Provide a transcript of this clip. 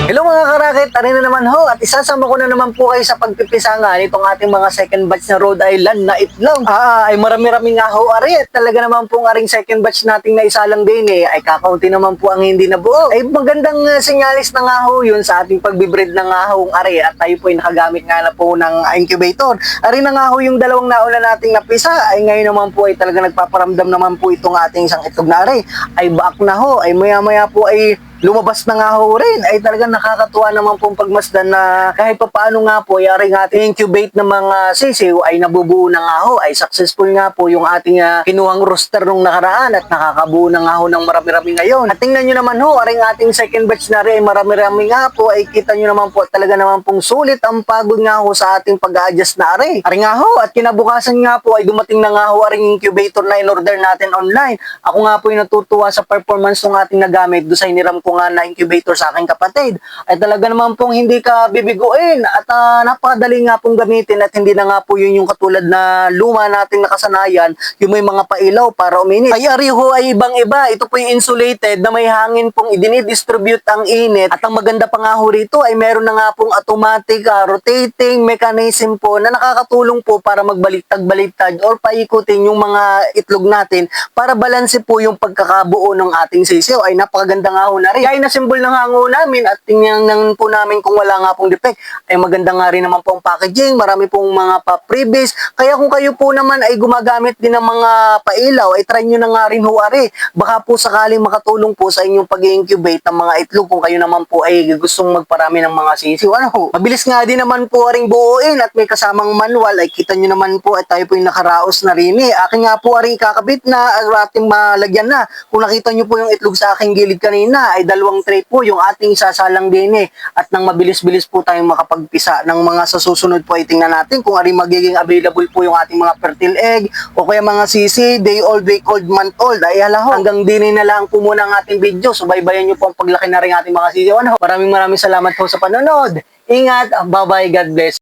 Hello mga karakit, tari na naman ho at isasama ko na naman po kayo sa pagpipisa nga nitong ating mga second batch na Rhode Island na itlog. Ay marami-rami nga ho ari at talaga naman pong aring second batch nating na isa lang din ay kakaunti naman po ang hindi nabuo. Ay magandang senyalis na nga ho yun sa ating pagbibreed na nga ho ari at tayo po ay nakagamit nga na po ng incubator. Ari na nga ho yung dalawang nauna nating napisa ay ngayon naman po ay talaga nagpaparamdam naman po itong ating isang itlog na ari. Ay baak na ho, ay maya-maya po ay lumabas na nga ho rin. Ay talagang nakakatuwa naman pong pagmasdan na kahit pa paano nga po yari nga ating incubate ng mga sisiw ay nabubuo na nga ho. Ay successful nga po yung ating kinuhang roster nung nakaraan at nakakabuo na nga ho ng marami-rami ngayon. At tingnan nyo naman ho, aring ating second batch na rin ay marami-rami nga po ay kita nyo naman po talaga naman pong sulit ang pagod nga ho sa ating pag-a-adjust na ari. Ari nga ho at kinabukasan nga po ay dumating na nga ho aring incubator na in-order natin online. Ako nga po ay natutuwa sa performance ng ating nagamit do sa iniram ko nga na incubator sa aking kapatid. Ay talaga naman pong hindi ka bibiguin at napakadali nga pong gamitin at hindi na nga po yun yung katulad na luma nating nakasanayan, yung may mga pailaw para uminit. Ay ariho ay ibang-iba. Ito po yung insulated na may hangin pong idinidistribute ang init at ang maganda pa nga ho rito ay meron na nga pong automatic rotating mechanism po na nakakatulong po para magbaliktad-baliktad or paikutin yung mga itlog natin para balanse po yung pagkakabuo ng ating sisiw. Ay napakaganda nga ho na rin. Kaya na-symbol na nga ho namin at tingnan po namin kung wala nga pong defect. Ay maganda nga rin naman pong packaging, marami pong mga pa-freebies. Kaya kung kayo po naman ay gumagamit din ng mga pailaw, ay try nyo na nga rin ho ari. Baka po sakaling makatulong po sa inyong pag-incubate ng mga itlog kung kayo naman po ay gustong magparami ng mga sisiw. Ano ho? Mabilis nga din naman po aring buuin at may kasamang manual. Ay kita nyo naman po at tayo po yung nakaraos na rin eh. Akin nga po aring kakabit na at ating malagyan na. Kung nakita nyo po yung itlog sa aking gilid kanina ay dalawang tray po yung ating sasalang din eh. At nang mabilis-bilis po tayong makapagpisa ng mga sa susunod po ay tingnan natin kung ari magiging available po yung ating mga fertile egg o kaya mga sisi, day old, week old, month old. Ay hala ho, hanggang din na lang po muna ang ating video. Subaybayan nyo po ang paglaki na rin ating mga sisi. Maraming salamat po sa panonood. Ingat, bye-bye, God bless.